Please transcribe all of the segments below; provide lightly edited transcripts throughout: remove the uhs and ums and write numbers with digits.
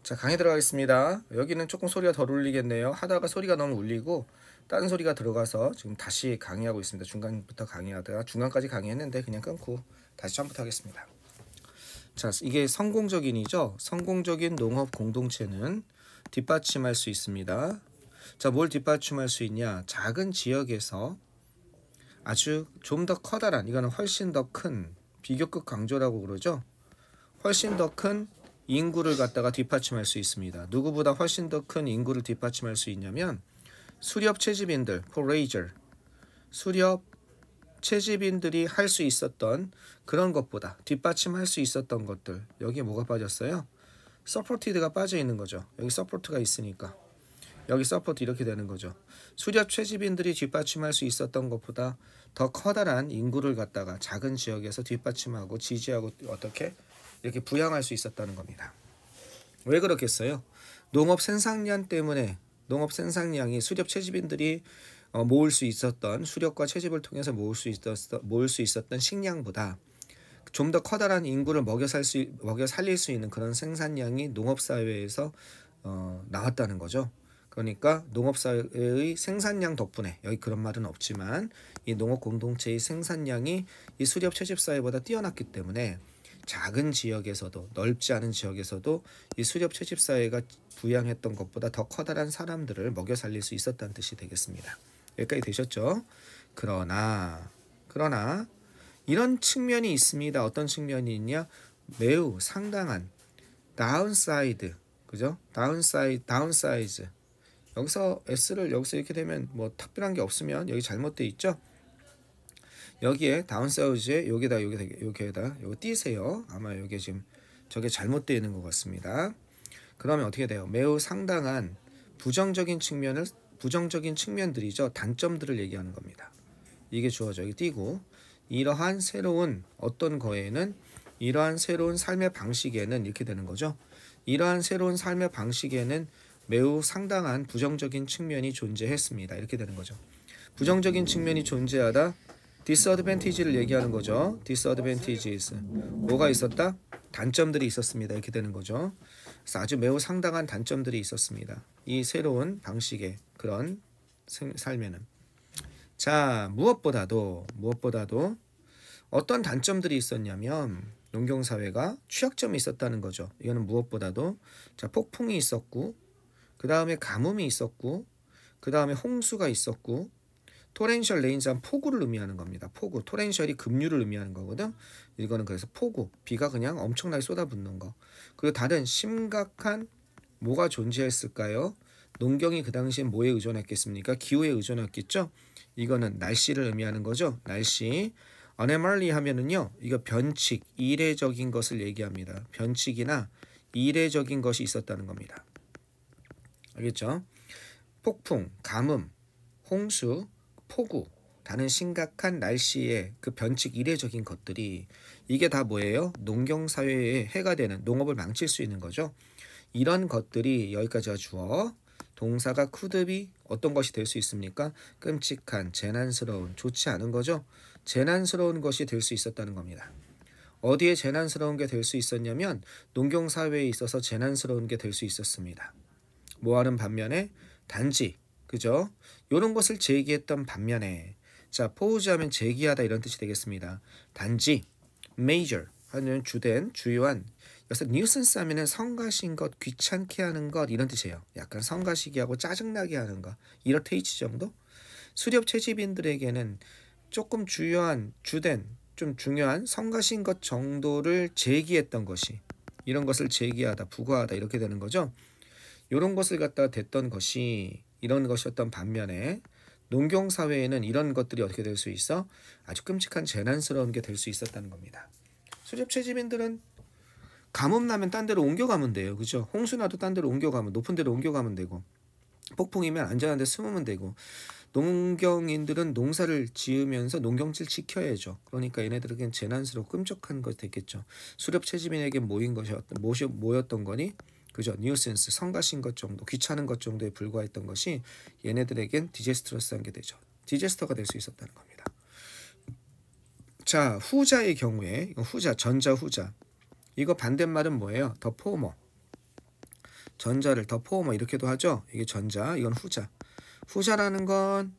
자, 강의 들어가겠습니다. 여기는 조금 소리가 덜 울리겠네요. 하다가 소리가 너무 울리고 다른 소리가 들어가서 지금 다시 강의하고 있습니다. 중간부터 강의하다가 중간까지 강의했는데 그냥 끊고 다시 처음부터 하겠습니다. 자, 이게 성공적인이죠. 성공적인 농업 공동체는 뒷받침할 수 있습니다. 자, 뭘 뒷받침할 수 있냐? 작은 지역에서 아주 좀 더 커다란, 이거는 훨씬 더 큰 비교급 강조라고 그러죠. 훨씬 더 큰 인구를 갖다가 뒷받침할 수 있습니다. 누구보다 훨씬 더 큰 인구를 뒷받침할 수 있냐면 수렵 채집인들, 포레이저, 수렵 채집인들이 할 수 있었던 그런 것보다 뒷받침할 수 있었던 것들, 여기에 뭐가 빠졌어요? 서포티드가 빠져 있는 거죠. 여기 서포트가 있으니까 여기 서포트 이렇게 되는 거죠. 수렵 채집인들이 뒷받침할 수 있었던 것보다 더 커다란 인구를 갖다가 작은 지역에서 뒷받침하고 지지하고 어떻게 이렇게 부양할 수 있었다는 겁니다. 왜 그렇겠어요? 농업 생산량 때문에 농업 생산량이 수렵 채집인들이 모을 수 있었던 수렵과 채집을 통해서 모을 수 있었던 식량보다 좀 더 커다란 인구를 먹여 살릴 수 있는 그런 생산량이 농업 사회에서 나왔다는 거죠. 그러니까 농업사회의 생산량 덕분에, 여기 그런 말은 없지만 이 농업 공동체의 생산량이 이 수렵 채집 사회보다 뛰어났기 때문에 작은 지역에서도, 넓지 않은 지역에서도 이 수렵 채집 사회가 부양했던 것보다 더 커다란 사람들을 먹여 살릴 수 있었다는 뜻이 되겠습니다. 여기까지 되셨죠? 그러나 이런 측면이 있습니다. 어떤 측면이 있냐? 매우 상당한 다운사이드, 그죠? 다운사이즈. 여기서 S를 여기서 이렇게 되면 뭐 특별한 게 없으면 여기 잘못돼 있죠? 여기에 다운사이즈에 여기다 요거 띄세요. 아마 여기 지금 저게 잘못되어 있는 것 같습니다. 그러면 어떻게 돼요? 매우 상당한 부정적인 측면들이죠. 단점들을 얘기하는 겁니다. 이게 주어져 여기 띄고, 이러한 새로운 어떤 거에는, 이러한 새로운 삶의 방식에는 이렇게 되는 거죠. 이러한 새로운 삶의 방식에는 매우 상당한 부정적인 측면이 존재했습니다. 이렇게 되는 거죠. 부정적인 측면이 존재하다, disadvantage를 얘기하는 거죠. disadvantages. 뭐가 있었다? 단점들이 있었습니다. 이렇게 되는 거죠. 그래서 아주 매우 상당한 단점들이 있었습니다. 이 새로운 방식의 그런 삶에는. 자, 무엇보다도 어떤 단점들이 있었냐면 농경사회가 취약점이 있었다는 거죠. 이거는 무엇보다도, 자, 폭풍이 있었고, 그 다음에 가뭄이 있었고, 그 다음에 홍수가 있었고, 토렌셜 레인즈한 폭우를 의미하는 겁니다. 폭우, 토렌셜이 급류를 의미하는 거거든. 이거는 그래서 폭우, 비가 그냥 엄청나게 쏟아붓는 거. 그리고 다른 심각한 뭐가 존재했을까요? 농경이 그 당시엔 뭐에 의존했겠습니까? 기후에 의존했겠죠. 이거는 날씨를 의미하는 거죠. 날씨. anomaly 하면은요, 이거 변칙, 이례적인 것을 얘기합니다. 변칙이나 이례적인 것이 있었다는 겁니다. 알겠죠? 폭풍, 가뭄, 홍수, 폭우, 다른 심각한 날씨의 그 변칙 이례적인 것들이, 이게 다 뭐예요? 농경사회에 해가 되는, 농업을 망칠 수 있는 거죠. 이런 것들이, 여기까지가 주어, 동사가 couldbe 어떤 것이 될 수 있습니까? 끔찍한, 재난스러운, 좋지 않은 거죠. 재난스러운 것이 될 수 있었다는 겁니다. 어디에 재난스러운 게 될 수 있었냐면 농경사회에 있어서 재난스러운 게 될 수 있었습니다. 뭐하는 반면에 단지, 그죠? 이런 것을 제기했던 반면에, 자, 포우즈하면 제기하다 이런 뜻이 되겠습니다. 단지, major 하면 주된, 주요한, 여기서 nuisance 하면은 성가신 것, 귀찮게 하는 것 이런 뜻이에요. 약간 성가시게 하고 짜증나게 하는 것, 이렇테이치 정도? 수렵 채집인들에게는 조금 주요한, 주된, 좀 중요한 성가신 것 정도를 제기했던 것이, 이런 것을 제기하다, 부과하다 이렇게 되는 거죠. 이런 것을 갖다가 됐던 것이 이런 것이었던 반면에 농경사회에는 이런 것들이 어떻게 될 수 있어? 아주 끔찍한 재난스러운 게 될 수 있었다는 겁니다. 수렵 채집인들은 가뭄 나면 딴 데로 옮겨가면 돼요. 그죠? 홍수 나도 딴 데로 옮겨가면, 높은 데로 옮겨가면 되고, 폭풍이면 안전한 데 숨으면 되고, 농경인들은 농사를 지으면서 농경지를 지켜야죠. 그러니까 얘네들에겐 재난스럽고 끔찍한 것이 됐겠죠. 수렵 채집인에게 모였던 거니, 그죠? 뉴센스, 성가신 것 정도, 귀찮은 것 정도에 불과했던 것이 얘네들에겐 디제스트러스한 게 되죠. 디제스터가 될 수 있었다는 겁니다. 자, 후자의 경우에, 후자, 전자 후자. 이거 반대말은 뭐예요? 더 포머. 전자를 더 포머 이렇게도 하죠. 이게 전자, 이건 후자. 후자라는 건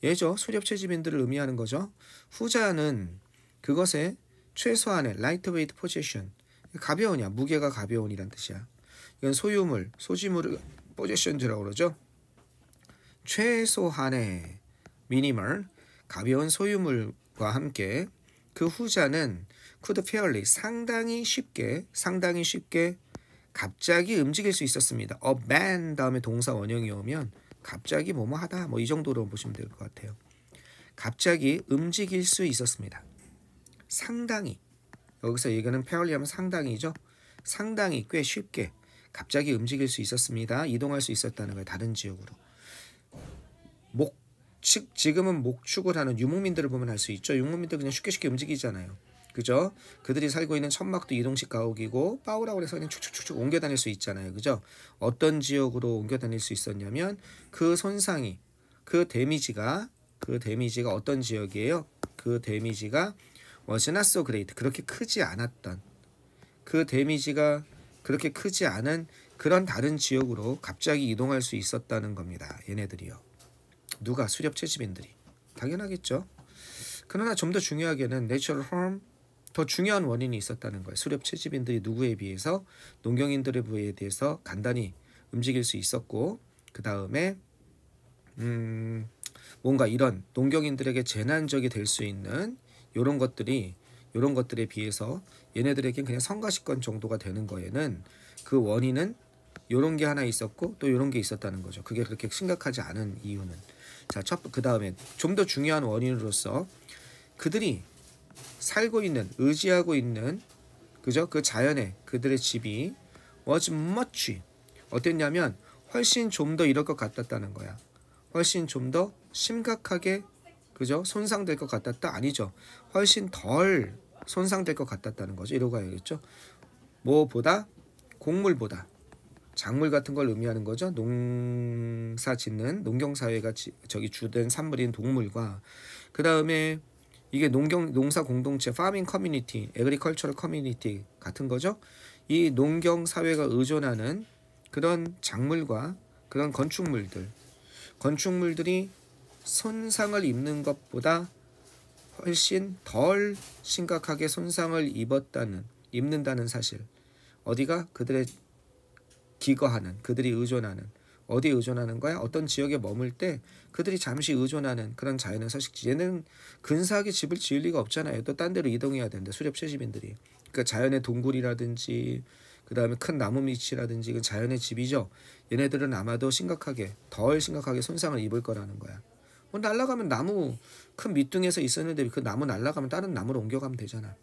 얘죠. 수렵채집인들을 의미하는 거죠. 후자는 그것의 최소한의 lightweight possession. 가벼우냐, 무게가 가벼운이란 뜻이야. 이건 소유물, 소지물을 possessions라고 그러죠. 최소한의 minimal, 가벼운 소유물과 함께 그 후자는 could fairly, 상당히 쉽게 갑자기 움직일 수 있었습니다. a man 다음에 동사 원형이 오면 갑자기 뭐뭐 하다 뭐 이 정도로 보시면 될 것 같아요. 갑자기 움직일 수 있었습니다. 상당히, 여기서 얘기하는 fairly 하면 상당히죠. 상당히 꽤 쉽게 갑자기 움직일 수 있었습니다. 이동할 수 있었다는 거예요. 다른 지역으로. 지금은 목축을 하는 유목민들을 보면 알 수 있죠. 유목민들 그냥 쉽게 움직이잖아요. 그죠? 그들이 살고 있는 천막도 이동식 가옥이고 빠우라고 해서 그냥 축축축축 옮겨 다닐 수 있잖아요. 그죠? 어떤 지역으로 옮겨 다닐 수 있었냐면 그 손상이, 그 데미지가 어떤 지역이에요? 그 데미지가 was not so great, 그렇게 크지 않았던, 그 데미지가 그렇게 크지 않은 그런 다른 지역으로 갑자기 이동할 수 있었다는 겁니다. 얘네들이요. 누가? 수렵채집인들이. 당연하겠죠. 그러나 좀 더 중요하게는 natural harm, 더 중요한 원인이 있었다는 거예요. 수렵채집인들이 누구에 비해서? 농경인들에 대해서 간단히 움직일 수 있었고, 그 다음에 뭔가 이런 농경인들에게 재난적이 될 수 있는 이런 것들에 비해서 얘네들에겐 그냥 성가시권 정도가 되는 거에는 그 원인은 이런 게 하나 있었고 또 이런 게 있었다는 거죠. 그게 그렇게 심각하지 않은 이유는. 자, 그 다음에 좀 더 중요한 원인으로서 그들이 살고 있는, 의지하고 있는, 그죠? 그 자연의 그들의 집이 was much, 어땠냐면 훨씬 좀 더 이럴 것 같았다는 거야. 훨씬 좀 더 심각하게, 그죠? 손상될 것 같았다? 아니죠. 훨씬 덜 손상될 것 같았다는 거죠. 이러고 해야겠죠. 뭐보다? 곡물보다. 작물 같은 걸 의미하는 거죠. 농사 짓는 농경사회가 주된 산물인 동물과, 그 다음에 이게 농사 공동체, farming community, agricultural community 같은 거죠. 이 농경사회가 의존하는 그런 작물과 그런 건축물들이 손상을 입는 것보다 훨씬 덜 심각하게 손상을 입는다는 사실. 어디가? 그들의 기거하는, 그들이 의존하는, 어디에 의존하는 거야? 어떤 지역에 머물 때 그들이 잠시 의존하는 그런 자연의 서식지. 얘는 근사하게 집을 지을 리가 없잖아요. 또 딴 데로 이동해야 되는데, 수렵채집인들이. 그러니까 자연의 동굴이라든지 그 다음에 큰 나무 밑이라든지 그 자연의 집이죠. 얘네들은 아마도 덜 심각하게 손상을 입을 거라는 거야. 뭐 날아가면 나무 큰 밑둥에서 있었는데 그 나무 날아가면 다른 나무로 옮겨가면 되잖아.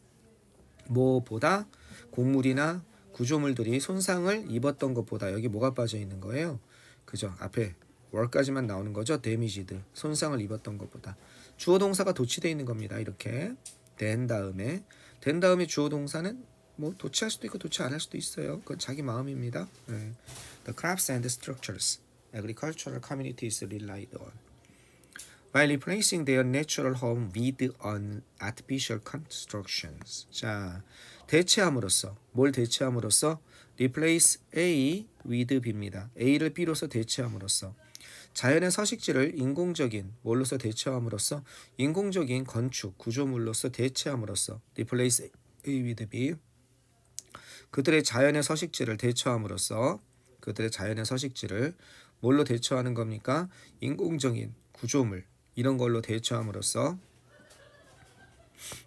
뭐보다 곡물이나 구조물들이 손상을 입었던 것보다, 여기 뭐가 빠져 있는 거예요? 그죠? 앞에 월까지만 나오는 거죠. 데미지드, 손상을 입었던 것보다. 주어 동사가 도치되어 있는 겁니다. 이렇게 된 다음에 주어 동사는 뭐 도치할 수도 있고 도치 안 할 수도 있어요. 그건 자기 마음입니다. 네. The crafts and structures agricultural communities relied on by replacing their natural home with artificial constructions. 자, 대체함으로써, 뭘 대체함으로써? replace A with B입니다. A를 B로서 대체함으로써, 자연의 서식지를 인공적인 뭘로서 대체함으로써, 인공적인 건축 구조물로서 대체함으로써, replace A with B. 그들의 자연의 서식지를 대체함으로써, 그들의 자연의 서식지를 뭘로 대체하는 겁니까? 인공적인 구조물 이런 걸로 대처함으로써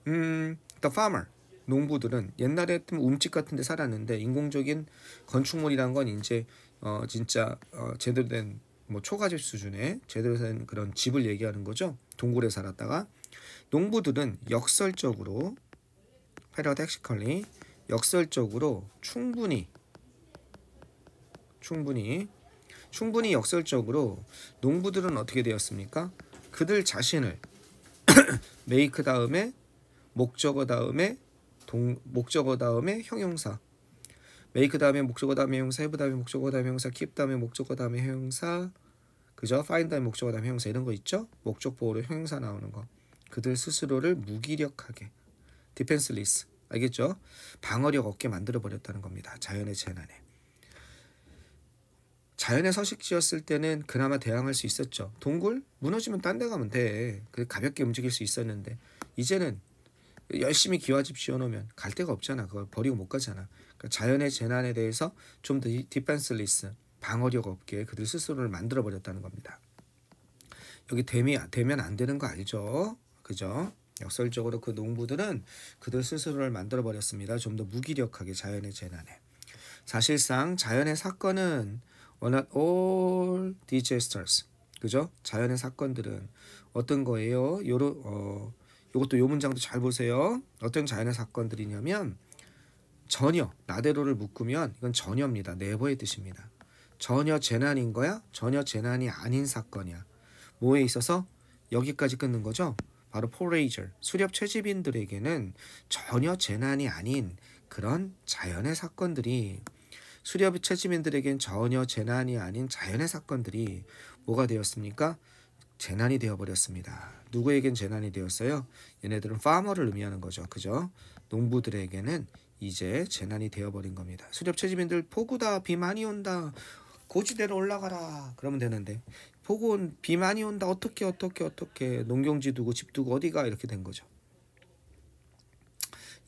the farmer, 농부들은 옛날에 움집 같은 데 살았는데 인공적인 건축물이란 건 이제 진짜 제대로 된 뭐 초가집 수준의 제대로 된 그런 집을 얘기하는 거죠. 동굴에 살았다가 농부들은 역설적으로 paradoxically 역설적으로 충분히 역설적으로 농부들은 어떻게 되었습니까? 그들 자신을 make 다음에 목적어 다음에 형용사, make 다음에 목적어 다음에 형용사, have 다음에 목적어 다음에 형용사, keep 다음에 목적어 다음에 형용사, 그죠? find 다음에 목적어 다음에 형용사 이런 거 있죠? 목적 보호로 형용사 나오는 거. 그들 스스로를 무기력하게 defenseless, 알겠죠? 방어력 없게 만들어 버렸다는 겁니다. 자연의 재난에. 자연의 서식지였을 때는 그나마 대항할 수 있었죠. 동굴 무너지면 딴 데 가면 돼. 가볍게 움직일 수 있었는데 이제는 열심히 기와집 씌워놓으면 갈 데가 없잖아. 그걸 버리고 못 가잖아. 그러니까 자연의 재난에 대해서 좀 더 디펜슬리스, 방어력 없게 그들 스스로를 만들어 버렸다는 겁니다. 여기 되면 안 되는 거 알죠? 그죠? 역설적으로 그 농부들은 그들 스스로를 만들어 버렸습니다. 좀 더 무기력하게 자연의 재난에. 사실상 자연의 사건은 not all disasters. 그죠? 자연의 사건들은 어떤 거예요? 요것도 요 문장도 잘 보세요. 어떤 자연의 사건들이냐면 전혀, 나대로를 묶으면 이건 전혀입니다. 네버의 뜻입니다. 전혀 재난인 거야? 전혀 재난이 아닌 사건이야. 뭐에 있어서? 여기까지 끊는 거죠. 바로 포레이저, 수렵 채집인들에게는 전혀 재난이 아닌 그런 자연의 사건들이, 수렵 채집인들에겐 전혀 재난이 아닌 자연의 사건들이 뭐가 되었습니까? 재난이 되어버렸습니다. 누구에겐 재난이 되었어요? 얘네들은 파머를 의미하는 거죠. 그죠? 농부들에게는 이제 재난이 되어버린 겁니다. 수렵 채집인들 폭우다, 비 많이 온다, 고지대로 올라가라 그러면 되는데 폭우 비 많이 온다, 어떻게 농경지 두고 집 두고 어디가, 이렇게 된 거죠.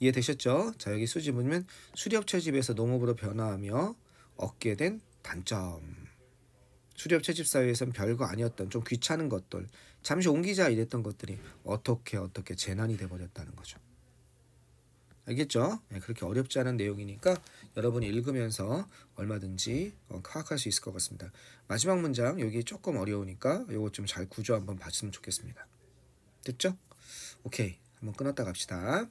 이해되셨죠? 자, 여기 수지 보면 수렵 채집에서 농업으로 변화하며 얻게 된 단점. 수렵 채집 사회에선 별거 아니었던 좀 귀찮은 것들, 잠시 옮기자 이랬던 것들이 어떻게 재난이 돼버렸다는 거죠. 알겠죠? 네, 그렇게 어렵지 않은 내용이니까 여러분이 읽으면서 얼마든지 파악할 수 있을 것 같습니다. 마지막 문장 여기 조금 어려우니까 요거 좀 잘 구조 한번 봤으면 좋겠습니다. 됐죠? 오케이, 한번 끊었다 갑시다.